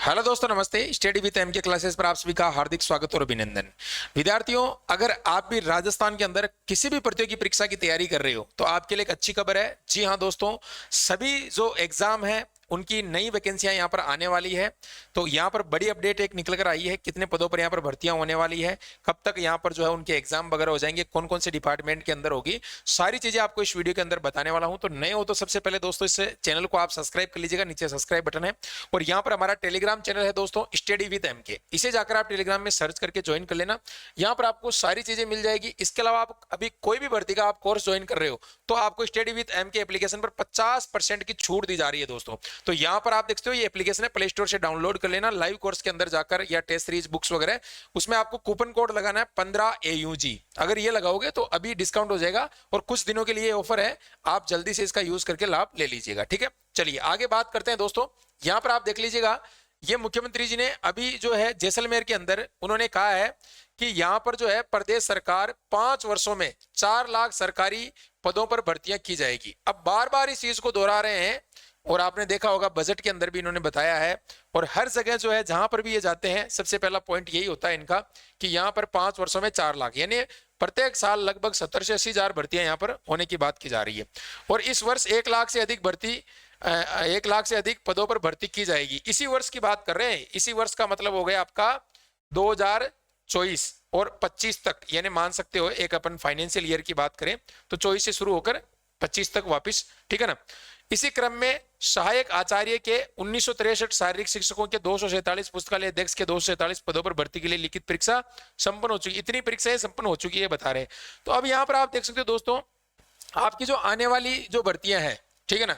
Hello दोस्तों, नमस्ते। Study with M के क्लासेस पर आप सभी का हार्दिक स्वागत और अभिनंदन। विद्यार्थियों, अगर आप भी राजस्थान के अंदर किसी भी प्रतियोगी परीक्षा की तैयारी कर रहे हो तो आपके लिए एक अच्छी खबर है। जी हाँ दोस्तों, सभी जो एग्जाम है उनकी नई वैकेंसियां यहाँ पर आने वाली है। तो यहाँ पर बड़ी अपडेट एक निकल कर आई है, कितने पदों पर यहाँ पर भर्तियां होने वाली है, कब तक यहाँ पर जो है उनके एग्जाम वगैरह हो जाएंगे, कौन कौन से डिपार्टमेंट के अंदर होगी, सारी चीजें आपको इस वीडियो के अंदर बताने वाला हूं। तो नए हो तो सबसे पहले दोस्तों इस चैनल को आप सब्सक्राइब कर लीजिएगा, नीचे सब्सक्राइब बटन है। और यहाँ पर हमारा टेलीग्राम चैनल है दोस्तों, स्टडी विद एम के, इसे जाकर आप टेलीग्राम में सर्च करके ज्वाइन कर लेना। यहाँ पर आपको सारी चीजें मिल जाएगी। इसके अलावा आप अभी कोई भी भर्ती का आप कोर्स ज्वाइन कर रहे हो तो आपको स्टडी विद एम के एप्लीकेशन पर 50% की छूट दी जा रही है दोस्तों। तो यहाँ पर आप देखते हो ये एप्लीकेशन है, प्ले स्टोर से डाउनलोड कर लेना। लाइव कोर्स के अंदर जाकर या टेस्ट सीरीज बुक्स वगैरह, उसमें आपको कूपन कोड लगाना है 15AUG। अगर ये लगाओगे तो अभी डिस्काउंट हो जाएगा और कुछ दिनों के लिए ऑफर है, आप जल्दी से इसका यूज करके लाभ ले लीजिएगा। ठीक है, चलिए आगे बात करते हैं दोस्तों। यहां पर आप देख लीजिएगा, ये मुख्यमंत्री जी ने अभी जो है जैसलमेर के अंदर उन्होंने कहा है कि यहां पर जो है प्रदेश सरकार 5 वर्षों में 4 लाख सरकारी पदों पर भर्तियां की जाएगी। अब बार बार इस चीज को दोहरा रहे हैं और आपने देखा होगा बजट के अंदर भी इन्होंने बताया है। और हर जगह जो है जहां पर भी ये जाते हैं सबसे पहला पॉइंट यही होता है इनका कि यहाँ पर 5 वर्षों में 4 लाख, यानी प्रत्येक साल लगभग 70 से 80 हजार भर्तियां यहाँ पर होने की बात की जा रही है। और इस वर्ष 1 लाख से अधिक भर्ती 1 लाख से अधिक पदों पर भर्ती की जाएगी। इसी वर्ष की बात कर रहे हैं। इसी वर्ष का मतलब हो गया आपका 2024 और 25 तक, यानी मान सकते हो एक अपन फाइनेंशियल ईयर की बात करें तो 24 से शुरू होकर 25 तक वापस। ठीक है ना। इसी क्रम में सहायक आचार्य के 1963 शारीरिक शिक्षकों के 247, पुस्तकालय अध्यक्ष के 247 पदों पर भर्ती के लिए लिखित परीक्षा संपन्न हो चुकी। इतनी परीक्षाएं संपन्न हो चुकी है बता रहे हैं। तो अब यहाँ पर आप देख सकते हो दोस्तों, आपकी जो आने वाली जो भर्तियां हैं, ठीक है ना,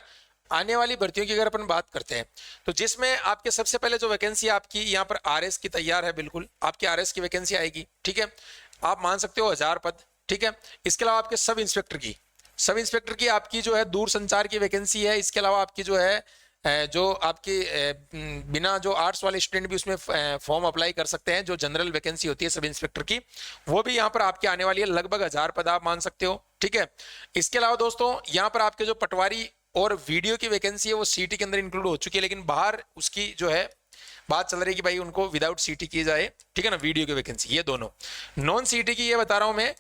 आने वाली भर्तियों की अगर अपन बात करते हैं तो जिसमें आपके सबसे पहले जो वैकेंसी आपकी यहाँ पर आरएस की तैयार है, बिल्कुल आपकी आरएस की वैकेंसी आएगी। ठीक है, आप मान सकते हो 1000 पद। ठीक है, इसके अलावा आपके सब इंस्पेक्टर की आपकी जो है दूर संचार की वैकेंसी है। इसके अलावा आपकी जो है जो आपकी बिना जो आर्ट्स वाले स्टूडेंट भी उसमें फॉर्म अप्लाई कर सकते हैं, जो जनरल वैकेंसी होती है सब इंस्पेक्टर की, वो भी यहाँ पर आपके आने वाली है। लगभग 1000 पद आप मान सकते हो। ठीक है, इसके अलावा दोस्तों यहाँ पर आपके जो पटवारी और वीडियो की वैकेंसी है वो सीटी के अंदर इंक्लूड हो चुकी है, लेकिन बाहर उसकी जो है बात चल रही है कि भाई उनको विदाउट सीटी की जाए। ठीक है ना, वीडियो की वैकेंसी ये दोनों। नॉन सीटी की ये बता रहा हूं मैं,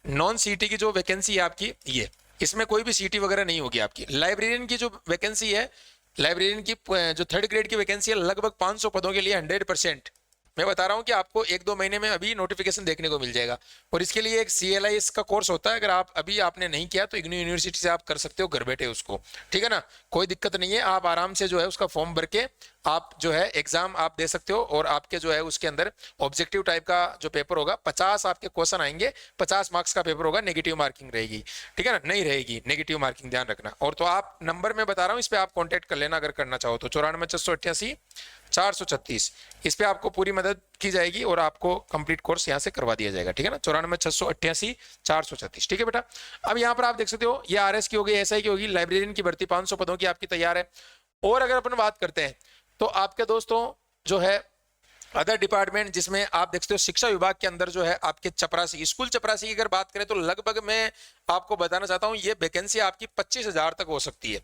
नॉन सीटी की जो वैकेंसी है आपकी ये, इसमें कोई भी सीटी वगैरह नहीं होगी आपकी। लाइब्रेरियन की जो वैकेंसी है, लाइब्रेरियन की जो 3rd ग्रेड की वैकेंसी है, लगभग 500 पदों के लिए 100%। मैं बता रहा हूं कि आपको 1-2 महीने में अभी नोटिफिकेशन देखने को मिल जाएगा। और इसके लिए एक CLIS का कोर्स होता है, अगर आप अभी आपने नहीं किया तो इग्नू यूनिवर्सिटी से आप कर सकते हो घर बैठे उसको। ठीक है ना, कोई दिक्कत नहीं है, आप आराम से जो है उसका फॉर्म भर के आप जो है एग्जाम आप दे सकते हो। और आपके जो है उसके अंदर ऑब्जेक्टिव टाइप का जो पेपर होगा, 50 आपके क्वेश्चन आएंगे, 50 मार्क्स का पेपर होगा, नेगेटिव मार्किंग रहेगी। ठीक है ना, नहीं रहेगी नेगेटिव मार्किंग, ध्यान रखना। और तो आप नंबर में बता रहा हूँ, इस पे आप कॉन्टेक्ट कर लेना अगर करना चाहो तो, 94,688,436, इस पे आपको पूरी मदद की जाएगी और आपको कंप्लीट कोर्स यहाँ से करवा दिया जाएगा। ठीक है ना, 94,688,436। ठीक है बेटा। अब यहाँ पर आप देख सकते हो ये आरएस की होगी, एसआई की होगी, लाइब्रेरियन की भर्ती 500 पदों की आपकी तैयार है। और अगर अपन बात करते हैं तो आपके दोस्तों जो है अदर डिपार्टमेंट, जिसमें आप देखते हो शिक्षा विभाग के अंदर जो है आपके चपरासी, स्कूल चपरासी की अगर बात करें तो लगभग मैं आपको बताना चाहता हूं ये वैकेंसी आपकी 25,000 तक हो सकती है।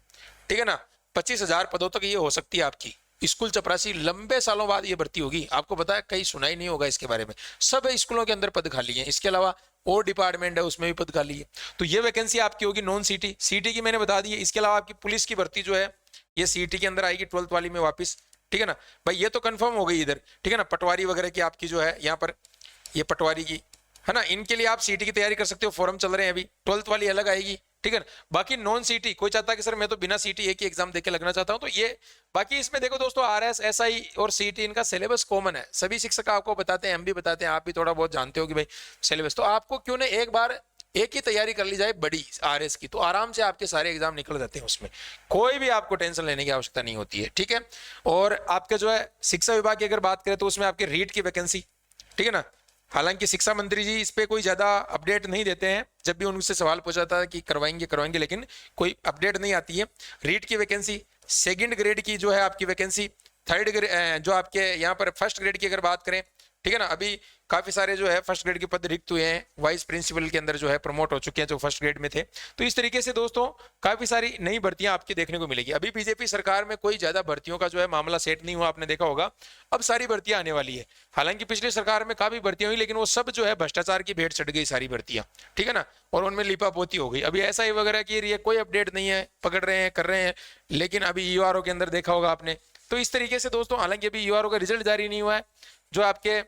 ठीक है ना, 25,000 पदों तक ये हो सकती है आपकी स्कूल चपरासी। लंबे सालों बाद ये भर्ती होगी, आपको पता है कहीं सुना ही नहीं होगा इसके बारे में। सब स्कूलों के अंदर पद खाली है। इसके अलावा और डिपार्टमेंट है उसमें भी पद खाली है। तो ये वैकेंसी आपकी होगी नॉन सीटी। सीटी की मैंने बता दी है। इसके अलावा आपकी पुलिस की भर्ती जो है ये सीटी के अंदर आएगी 12th वाली में वापस। ठीक है ना भाई, ये तो कंफर्म हो गई इधर। ठीक है ना, पटवारी वगैरह की आपकी जो है यहाँ पर ये पटवारी की है ना, इनके लिए आप सीटी की तैयारी कर सकते हो, फॉर्म चल रहे हैं अभी। 12th वाली अलग आएगी। ठीक है ना, बाकी नॉन सीटी कोई चाहता है कि सर मैं तो बिना सीटी एक ही एग्जाम देके लगना चाहता हूं, तो ये बाकी इसमें देखो दोस्तों, आरएस, एसआई और सीटी इनका सिलेबस कॉमन है। सभी शिक्षक आपको बताते हैं, हम भी बताते हैं, आप भी थोड़ा बहुत जानते हो कि भाई सिलेबस। तो आपको क्यों ना एक बार एक ही तैयारी कर ली जाए बड़ी आरएस की, तो आराम से आपके सारे एग्जाम निकल जाते हैं, उसमें कोई भी आपको टेंशन लेने की आवश्यकता नहीं होती है। ठीक है, और आपके जो है शिक्षा विभाग की अगर बात करें तो उसमें आपके रीट की वैकेंसी। ठीक है ना, हालांकि शिक्षा मंत्री जी इस पे कोई ज्यादा अपडेट नहीं देते हैं, जब भी उनसे सवाल पूछा था कि करवाएंगे, लेकिन कोई अपडेट नहीं आती है। रीट की वैकेंसी, 2nd ग्रेड की जो है आपकी वैकेंसी, 3rd ग्रेड जो आपके यहाँ पर 1st ग्रेड की अगर बात करें, ठीक है ना। अभी काफी सारे जो है फर्स्ट ग्रेड के पद रिक्त हुए हैं, वाइस प्रिंसिपल के अंदर जो है प्रमोट हो चुके हैं जो फर्स्ट ग्रेड में थे। तो इस तरीके से दोस्तों काफी सारी नई भर्तियां आपकी देखने को मिलेगी। अभी बीजेपी सरकार में कोई ज्यादा भर्तियों का जो है मामला सेट नहीं हुआ, आपने देखा होगा। अब सारी भर्तियां आने वाली है। हालांकि पिछली सरकार में काफी भर्तियां हुई, लेकिन वो सब जो है भ्रष्टाचार की भेंट चढ़ गई सारी भर्तियां, ठीक है ना, और उनमें लिपापोती हो गई। अभी ऐसा ही वगैरह की रही है, कोई अपडेट नहीं है, पकड़ रहे हैं, कर रहे हैं। लेकिन अभी यूआरओ के अंदर देखा होगा आपने। तो इस तरीके से दोस्तों, हालांकि अभी यूआरओ का रिजल्ट जारी नहीं हुआ है, जो आपके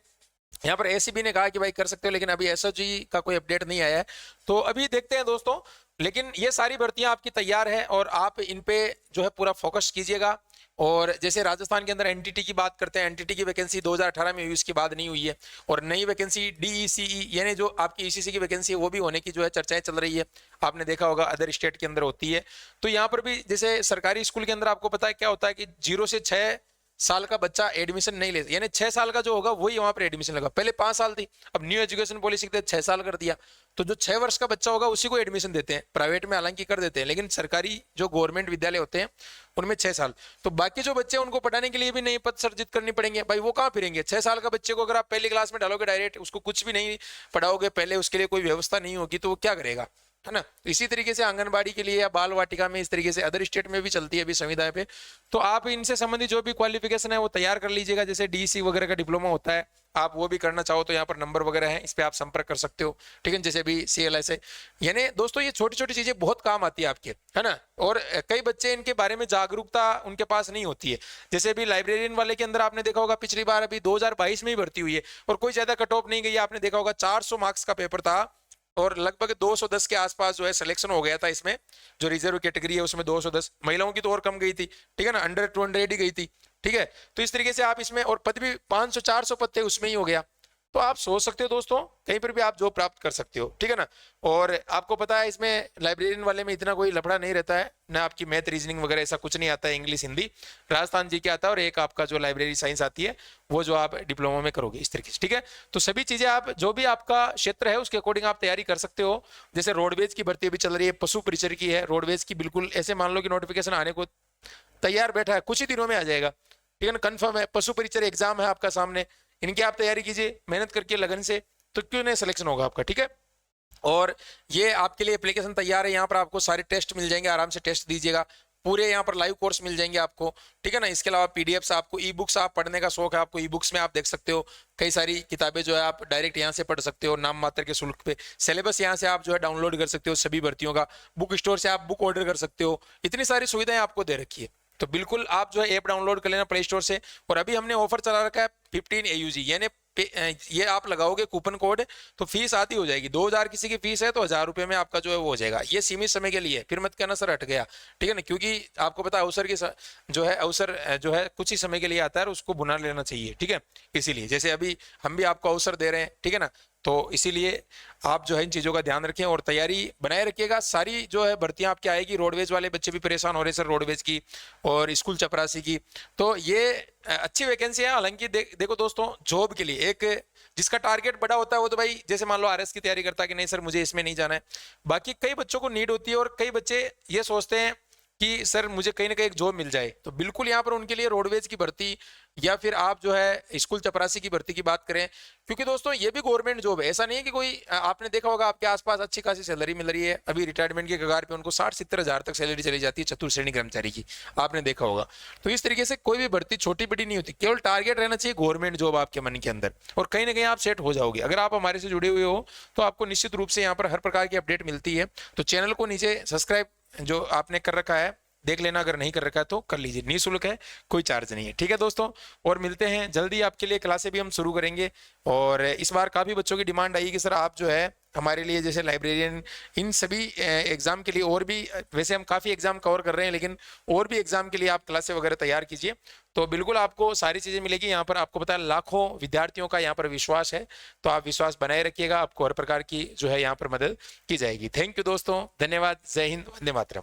यहाँ पर एसीबी ने कहा कि भाई कर सकते हो, लेकिन अभी एसओजी का कोई अपडेट नहीं आया है। तो अभी देखते हैं दोस्तों। लेकिन ये सारी भर्तियां आपकी तैयार है और आप इन पे जो है पूरा फोकस कीजिएगा। और जैसे राजस्थान के अंदर एनटीटी की बात करते हैं, एनटीटी की वैकेंसी 2018 में हुई, उसके बाद नहीं हुई है। और नई वैकेंसी डीईसीई यानी जो आपकी ईसीसी की वैकेंसी है वो भी होने की जो है चर्चाएं चल रही है। आपने देखा होगा अदर स्टेट के अंदर होती है। तो यहाँ पर भी जैसे सरकारी स्कूल के अंदर आपको पता है क्या होता है कि 0 से 6 साल का बच्चा एडमिशन नहीं ले, यानी 6 साल का जो होगा वही वहां पर एडमिशन लगा। पहले 5 साल थी, अब न्यू एजुकेशन पॉलिसी के तहत 6 साल कर दिया। तो जो 6 वर्ष का बच्चा होगा उसी को एडमिशन देते हैं। प्राइवेट में हालांकि कर देते हैं, लेकिन सरकारी जो गवर्नमेंट विद्यालय होते हैं उनमें 6 साल। तो बाकी जो बच्चे उनको पढ़ाने के लिए भी नए पद सृजित करनी पड़ेंगे। भाई वो कहाँ फिरेंगे? 6 साल का बच्चे को अगर आप पहली क्लास में डालोगे डायरेक्ट, उसको कुछ भी नहीं पढ़ाओगे, पहले उसके लिए कोई व्यवस्था नहीं होगी, तो वो क्या करेगा, है ना। इसी तरीके से आंगनबाड़ी के लिए या बाल वाटिका में इस तरीके से अदर स्टेट में भी चलती है अभी संविदा पे। तो आप इनसे संबंधित जो भी क्वालिफिकेशन है वो तैयार कर लीजिएगा। जैसे डीसी वगैरह का डिप्लोमा होता है, आप वो भी करना चाहो तो यहाँ पर नंबर वगैरह है, इस पे आप संपर्क कर सकते हो, ठीक है। जैसे अभी CLS है। यानी दोस्तों ये छोटी छोटी चीजें बहुत काम आती है आपके, है ना। और कई बच्चे इनके बारे में जागरूकता उनके पास नहीं होती है। जैसे अभी लाइब्रेरियन वाले के अंदर आपने देखा होगा पिछली बार अभी 2022 में ही भर्ती हुई है और कोई ज्यादा कट ऑफ नहीं गई। आपने देखा होगा 400 मार्क्स का पेपर था और लगभग 210 के आसपास जो है सिलेक्शन हो गया था इसमें। जो रिजर्व कैटेगरी है उसमें 210, महिलाओं की तो और कम गई थी, ठीक है ना, अंडर 200 ही गई थी, ठीक है। तो इस तरीके से आप इसमें, और पद भी 500-400 पद थे उसमें ही हो गया। तो आप सोच सकते हो दोस्तों, कहीं पर भी आप जॉब प्राप्त कर सकते हो, ठीक है ना। और आपको पता है इसमें लाइब्रेरियन वाले में इतना कोई लफड़ा नहीं रहता है ना, आपकी मैथ रीजनिंग वगैरह ऐसा कुछ नहीं आता है। इंग्लिश हिंदी राजस्थान जी के आता है, और एक आपका जो लाइब्रेरी साइंस आती है वो जो आप डिप्लोमा में करोगे इस तरीके से, ठीक है। तो सभी चीजें आप जो भी आपका क्षेत्र है उसके अकॉर्डिंग आप तैयारी कर सकते हो। जैसे रोडवेज की भर्ती अभी चल रही है, पशु परिचर की है रोडवेज की, बिल्कुल ऐसे मान लो कि नोटिफिकेशन आने को तैयार बैठा है, कुछ ही दिनों में आ जाएगा, ठीक है ना, कंफर्म है। पशु परिचर एग्जाम है आपका सामने, इनकी आप तैयारी कीजिए मेहनत करके लगन से, तो क्यों नहीं सिलेक्शन होगा आपका, ठीक है। और ये आपके लिए एप्लीकेशन तैयार है, यहाँ पर आपको सारे टेस्ट मिल जाएंगे, आराम से टेस्ट दीजिएगा। पूरे यहाँ पर लाइव कोर्स मिल जाएंगे आपको, ठीक है ना। इसके अलावा पीडीएफ्स, आपको ई बुक्स, आप पढ़ने का शौक है आपको, ई बुक्स में आप देख सकते हो कई सारी किताबें जो है आप डायरेक्ट यहाँ से पढ़ सकते हो नाम मात्र के शुल्क पे। सिलेबस यहाँ से आप जो है डाउनलोड कर सकते हो सभी भर्तियों का। बुक स्टोर से आप बुक ऑर्डर कर सकते हो। इतनी सारी सुविधाएं आपको दे रखी है। तो बिल्कुल आप जो है ऐप डाउनलोड कर लेना प्ले स्टोर से। और अभी हमने ऑफर चला रखा है 15 AUG, यानी ये आप लगाओगे कूपन कोड तो फीस आधी हो जाएगी। 2000 किसी की फीस है तो 1000 रुपए में आपका जो है वो हो जाएगा। ये सीमित समय के लिए, फिर मत कहना सर हट गया, ठीक है ना, क्योंकि आपको पता है अवसर की जो है अवसर जो है कुछ ही समय के लिए आता है और उसको भुना लेना चाहिए, ठीक है। इसीलिए जैसे अभी हम भी आपको अवसर दे रहे हैं, ठीक है ना। तो इसीलिए आप जो है इन चीजों का ध्यान रखें और तैयारी बनाए रखिएगा। सारी जो है भर्तियां आपकी आएगी। रोडवेज वाले बच्चे भी परेशान हो रहे सर रोडवेज की और स्कूल चपरासी की, तो ये अच्छी वैकेंसी है। हालांकि देखो दोस्तों, जॉब के लिए एक जिसका टारगेट बड़ा होता है वो तो भाई जैसे मान लो RS की तैयारी करता है कि नहीं सर मुझे इसमें नहीं जाना है। बाकी कई बच्चों को नीड होती है और कई बच्चे ये सोचते हैं कि सर मुझे कहीं ना कहीं एक जॉब मिल जाए। तो बिल्कुल यहाँ पर उनके लिए रोडवेज की भर्ती या फिर आप जो है स्कूल चपरासी की भर्ती की बात करें, क्योंकि दोस्तों ये भी गवर्नमेंट जॉब है। ऐसा नहीं है कि कोई, आपने देखा होगा आपके आसपास अच्छी खासी सैलरी मिल रही है। अभी रिटायरमेंट के कगार पे उनको 60-70 हज़ार तक सैलरी चली जाती है चतुर्थ श्रेणी कर्मचारी की, आपने देखा होगा। तो इस तरीके से कोई भी भर्ती छोटी बड़ी नहीं होती, केवल टारगेट रहना चाहिए गवर्नमेंट जॉब आपके मन के अंदर, और कहीं ना कहीं आप सेट हो जाओगे। अगर आप हमारे से जुड़े हुए हो तो आपको निश्चित रूप से यहाँ पर हर प्रकार की अपडेट मिलती है। तो चैनल को नीचे सब्सक्राइब जो आपने कर रखा है देख लेना, अगर नहीं कर रखा है तो कर लीजिए, निःशुल्क है, कोई चार्ज नहीं है, ठीक है दोस्तों। और मिलते हैं जल्दी, आपके लिए क्लासें भी हम शुरू करेंगे। और इस बार काफ़ी बच्चों की डिमांड आई कि सर आप जो है हमारे लिए जैसे लाइब्रेरियन इन सभी एग्जाम के लिए, और भी वैसे हम काफ़ी एग्जाम कवर कर रहे हैं लेकिन और भी एग्जाम के लिए आप क्लासें वगैरह तैयार कीजिए। तो बिल्कुल आपको सारी चीज़ें मिलेगी यहाँ पर। आपको पता है लाखों विद्यार्थियों का यहाँ पर विश्वास है, तो आप विश्वास बनाए रखिएगा, आपको हर प्रकार की जो है यहाँ पर मदद की जाएगी। थैंक यू दोस्तों, धन्यवाद, जय हिंद, वंदे मातरम।